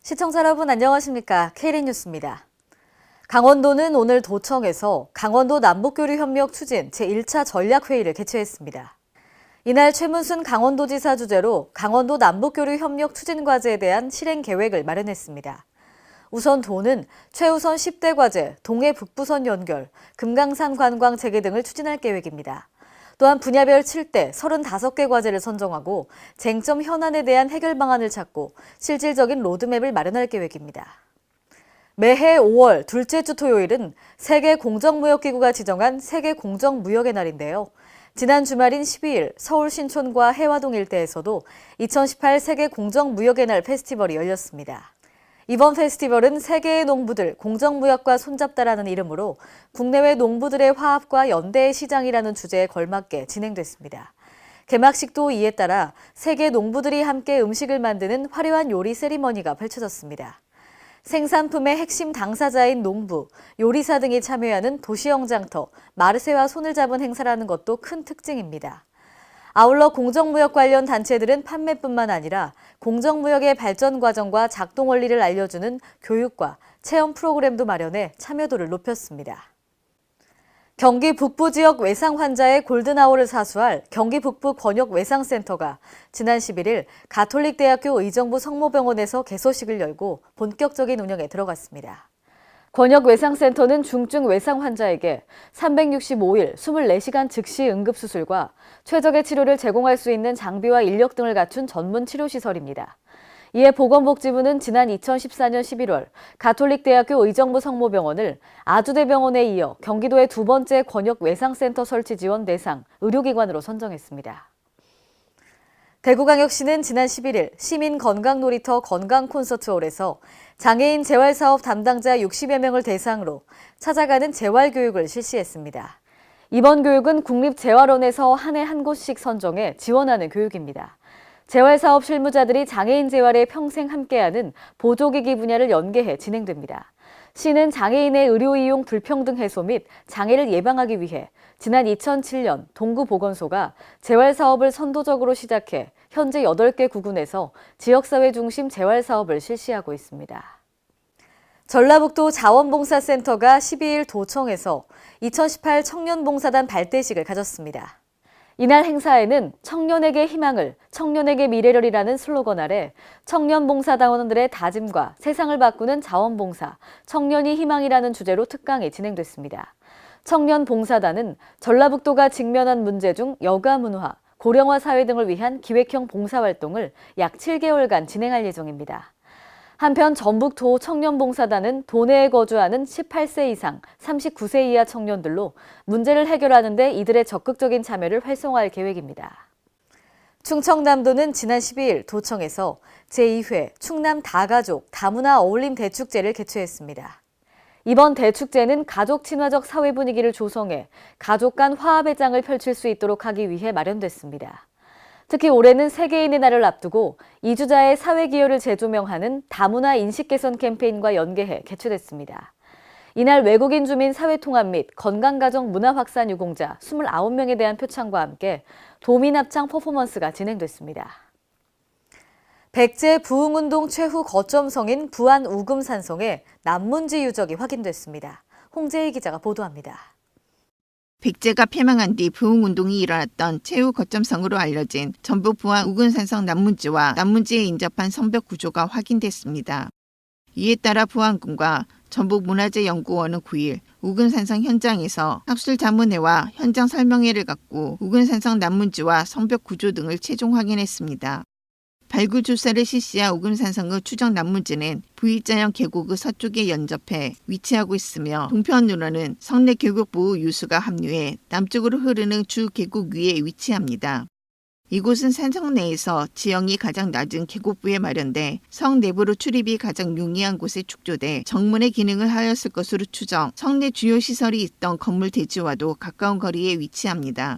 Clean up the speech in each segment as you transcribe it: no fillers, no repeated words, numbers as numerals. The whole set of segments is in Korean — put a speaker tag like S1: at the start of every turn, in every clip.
S1: 시청자 여러분 안녕하십니까? K린 뉴스입니다. 강원도는 오늘 도청에서 강원도 남북교류협력 추진 제1차 전략회의를 개최했습니다. 이날 최문순 강원도지사 주재로 강원도 남북교류협력 추진 과제에 대한 실행 계획을 마련했습니다. 우선 도는 최우선 10대 과제, 동해 북부선 연결, 금강산 관광 재개 등을 추진할 계획입니다. 또한 분야별 7대 35개 과제를 선정하고 쟁점 현안에 대한 해결 방안을 찾고 실질적인 로드맵을 마련할 계획입니다. 매해 5월 둘째 주 토요일은 세계 공정무역기구가 지정한 세계 공정무역의 날인데요. 지난 주말인 12일 서울 신촌과 해화동 일대에서도 2018 세계 공정무역의 날 페스티벌이 열렸습니다. 이번 페스티벌은 세계의 농부들 공정무역과 손잡다라는 이름으로 국내외 농부들의 화합과 연대의 시장이라는 주제에 걸맞게 진행됐습니다. 개막식도 이에 따라 세계 농부들이 함께 음식을 만드는 화려한 요리 세리머니가 펼쳐졌습니다. 생산품의 핵심 당사자인 농부, 요리사 등이 참여하는 도시형 장터, 마르세와 손을 잡은 행사라는 것도 큰 특징입니다. 아울러 공정무역 관련 단체들은 판매뿐만 아니라 공정무역의 발전 과정과 작동 원리를 알려주는 교육과 체험 프로그램도 마련해 참여도를 높였습니다. 경기 북부 지역 외상 환자의 골든아워를 사수할 경기 북부 권역외상센터가 지난 11일 가톨릭대학교 의정부 성모병원에서 개소식을 열고 본격적인 운영에 들어갔습니다. 권역외상센터는 중증 외상 환자에게 365일 24시간 즉시 응급수술과 최적의 치료를 제공할 수 있는 장비와 인력 등을 갖춘 전문 치료시설입니다. 이에 보건복지부는 지난 2014년 11월 가톨릭대학교 의정부 성모병원을 아주대병원에 이어 경기도의 두 번째 권역외상센터 설치 지원 대상 의료기관으로 선정했습니다. 대구광역시는 지난 11일 시민건강놀이터 건강콘서트홀에서 장애인 재활사업 담당자 60여 명을 대상으로 찾아가는 재활교육을 실시했습니다. 이번 교육은 국립재활원에서 한 해 한 곳씩 선정해 지원하는 교육입니다. 재활사업 실무자들이 장애인 재활에 평생 함께하는 보조기기 분야를 연계해 진행됩니다. 시는 장애인의 의료 이용 불평등 해소 및 장애를 예방하기 위해 지난 2007년 동구보건소가 재활사업을 선도적으로 시작해 현재 8개 구군에서 지역사회 중심 재활사업을 실시하고 있습니다. 전라북도 자원봉사센터가 12일 도청에서 2018 청년봉사단 발대식을 가졌습니다. 이날 행사에는 청년에게 희망을, 청년에게 미래를이라는 슬로건 아래 청년봉사단원들의 다짐과 세상을 바꾸는 자원봉사, 청년이 희망이라는 주제로 특강이 진행됐습니다. 청년봉사단은 전라북도가 직면한 문제 중 여가문화, 고령화 사회 등을 위한 기획형 봉사활동을 약 7개월간 진행할 예정입니다. 한편 전북도 청년봉사단은 도내에 거주하는 18세 이상, 39세 이하 청년들로 문제를 해결하는 데 이들의 적극적인 참여를 활성화할 계획입니다. 충청남도는 지난 12일 도청에서 제2회 충남 다가족 다문화 어울림 대축제를 개최했습니다. 이번 대축제는 가족 친화적 사회 분위기를 조성해 가족 간 화합의 장을 펼칠 수 있도록 하기 위해 마련됐습니다. 특히 올해는 세계인의 날을 앞두고 이주자의 사회 기여를 재조명하는 다문화 인식 개선 캠페인과 연계해 개최됐습니다. 이날 외국인 주민 사회 통합 및 건강가정 문화 확산 유공자 29명에 대한 표창과 함께 도민 합창 퍼포먼스가 진행됐습니다. 백제 부흥운동 최후 거점성인 부안 우금산성에 남문지 유적이 확인됐습니다. 홍재희 기자가 보도합니다.
S2: 백제가 패망한 뒤 부흥운동이 일어났던 최후 거점성으로 알려진 전북 부안 우금산성 남문지와 남문지에 인접한 성벽 구조가 확인됐습니다. 이에 따라 부안군과 전북문화재연구원은 9일 우금산성 현장에서 학술자문회와 현장 설명회를 갖고 우금산성 남문지와 성벽 구조 등을 최종 확인했습니다. 발굴 조사를 실시한 우금산성의 추정 남문지는 V자형 계곡의 서쪽에 연접해 위치하고 있으며 동편으로는 성내계곡부 유수가 합류해 남쪽으로 흐르는 주 계곡 위에 위치합니다. 이곳은 산성 내에서 지형이 가장 낮은 계곡부에 마련돼 성 내부로 출입이 가장 용이한 곳에 축조돼 정문의 기능을 하였을 것으로 추정, 성내 주요 시설이 있던 건물 대지와도 가까운 거리에 위치합니다.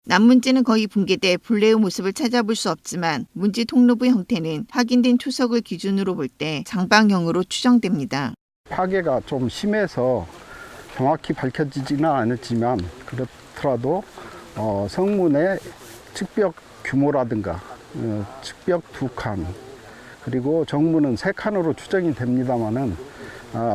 S2: 남문지는 거의 붕괴돼 본래의 모습을 찾아볼 수 없지만 문지 통로부 형태는 확인된 초석을 기준으로 볼 때 장방형으로 추정됩니다.
S3: 파괴가 좀 심해서 정확히 밝혀지지는 않았지만 그렇더라도 성문의 측벽 규모라든가 측벽 두 칸, 그리고 정문은 3칸으로 추정이 됩니다만은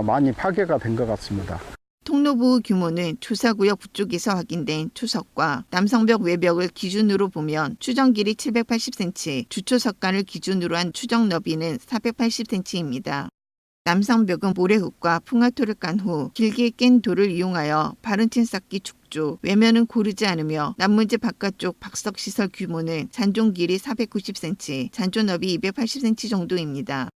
S3: 많이 파괴가 된 것 같습니다.
S2: 통로보호 규모는 조사구역 북쪽에서 확인된 초석과 남성벽 외벽을 기준으로 보면 추정 길이 780cm, 주초석간을 기준으로 한 추정 너비는 480cm입니다. 남성벽은 모래흙과 풍화토를 깐 후 길게 깬 돌을 이용하여 바른팀 쌓기 축조, 외면은 고르지 않으며 남문지 바깥쪽 박석시설 규모는 잔존 길이 490cm, 잔존 너비 280cm 정도입니다.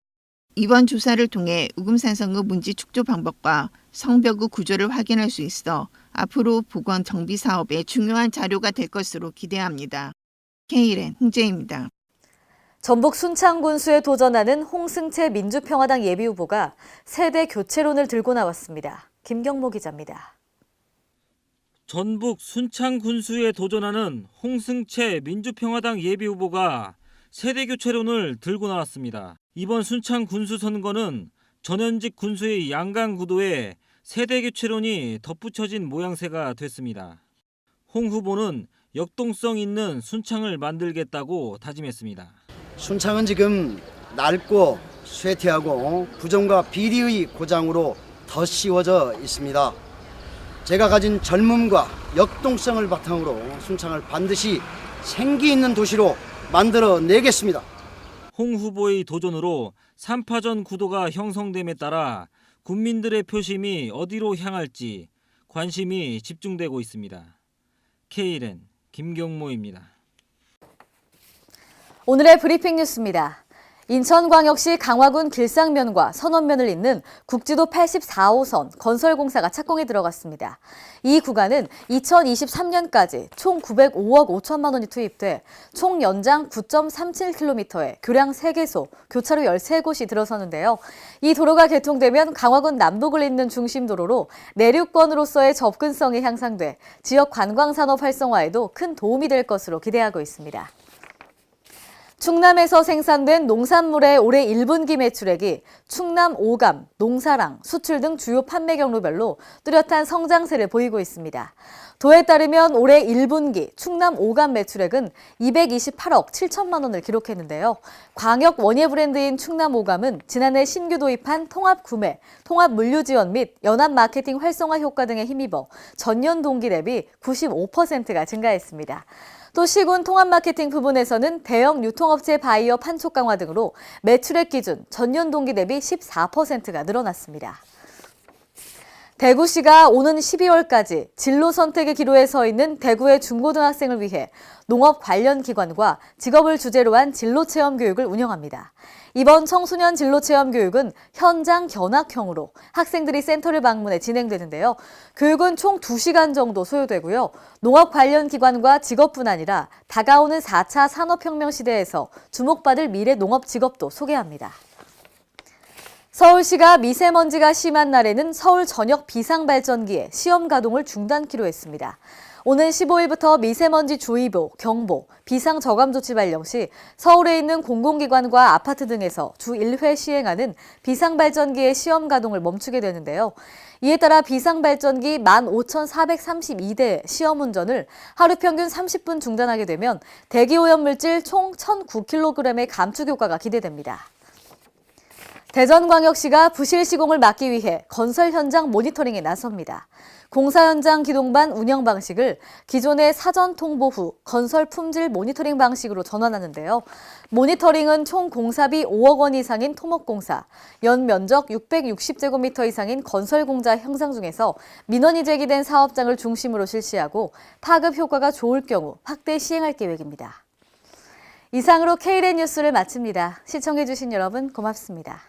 S2: 이번 조사를 통해 우금산성읍 문지 축조 방법과 성벽의 구조를 확인할 수 있어 앞으로 보건 정비 사업에 중요한 자료가 될 것으로 기대합니다. K랜 홍재입니다.
S1: 전북 순창군수에 도전하는 홍승채 민주평화당 예비후보가 세대 교체론을 들고 나왔습니다. 김경모 기자입니다.
S4: 전북 순창군수에 도전하는 홍승채 민주평화당 예비후보가 세대교체론을 들고 나왔습니다. 이번 순창군수 선거는 전현직 군수의 양강구도에 세대교체론이 덧붙여진 모양새가 됐습니다. 홍 후보는 역동성 있는 순창을 만들겠다고 다짐했습니다.
S5: 순창은 지금 낡고 쇠퇴하고 부정과 비리의 고장으로 더 씌워져 있습니다. 제가 가진 젊음과 역동성을 바탕으로 순창을 반드시 생기 있는 도시로 만들어내겠습니다.
S4: 홍 후보의 도전으로 3파전 구도가 형성됨에 따라 국민들의 표심이 어디로 향할지 관심이 집중되고 있습니다. K랜 김경모입니다.
S1: 오늘의 브리핑 뉴스입니다. 인천광역시 강화군 길상면과 선원면을 잇는 국지도 84호선 건설공사가 착공에 들어갔습니다. 이 구간은 2023년까지 총 905억 5천만 원이 투입돼 총 연장 9.37km에 교량 3개소, 교차로 13곳이 들어서는데요. 이 도로가 개통되면 강화군 남북을 잇는 중심도로로 내륙권으로서의 접근성이 향상돼 지역 관광산업 활성화에도 큰 도움이 될 것으로 기대하고 있습니다. 충남에서 생산된 농산물의 올해 1분기 매출액이 충남 오감, 농사랑, 수출 등 주요 판매 경로별로 뚜렷한 성장세를 보이고 있습니다. 도에 따르면 올해 1분기 충남 오감 매출액은 228억 7천만 원을 기록했는데요. 광역 원예 브랜드인 충남 오감은 지난해 신규 도입한 통합 구매, 통합 물류 지원 및 연합 마케팅 활성화 효과 등에 힘입어 전년 동기 대비 95%가 증가했습니다. 또 시군 통합 마케팅 부분에서는 대형 유통업체 바이어 판촉 강화 등으로 매출액 기준 전년 동기 대비 14%가 늘어났습니다. 대구시가 오는 12월까지 진로 선택의 기로에 서 있는 대구의 중고등학생을 위해 농업 관련 기관과 직업을 주제로 한 진로체험 교육을 운영합니다. 이번 청소년 진로체험 교육은 현장 견학형으로 학생들이 센터를 방문해 진행되는데요. 교육은 총 2시간 정도 소요되고요. 농업 관련 기관과 직업뿐 아니라 다가오는 4차 산업혁명 시대에서 주목받을 미래 농업 직업도 소개합니다. 서울시가 미세먼지가 심한 날에는 서울 전역 비상발전기의 시험 가동을 중단키로 했습니다. 오는 15일부터 미세먼지 주의보, 경보, 비상저감조치 발령 시 서울에 있는 공공기관과 아파트 등에서 주 1회 시행하는 비상발전기의 시험 가동을 멈추게 되는데요. 이에 따라 비상발전기 15,432대 시험 운전을 하루 평균 30분 중단하게 되면 대기오염물질 총 1,009kg의 감축 효과가 기대됩니다. 대전광역시가 부실 시공을 막기 위해 건설 현장 모니터링에 나섭니다. 공사 현장 기동반 운영 방식을 기존의 사전 통보 후 건설 품질 모니터링 방식으로 전환하는데요. 모니터링은 총 공사비 5억 원 이상인 토목공사, 연 면적 660제곱미터 이상인 건설공자 형상 중에서 민원이 제기된 사업장을 중심으로 실시하고 파급 효과가 좋을 경우 확대 시행할 계획입니다. 이상으로 K랜 뉴스를 마칩니다. 시청해주신 여러분 고맙습니다.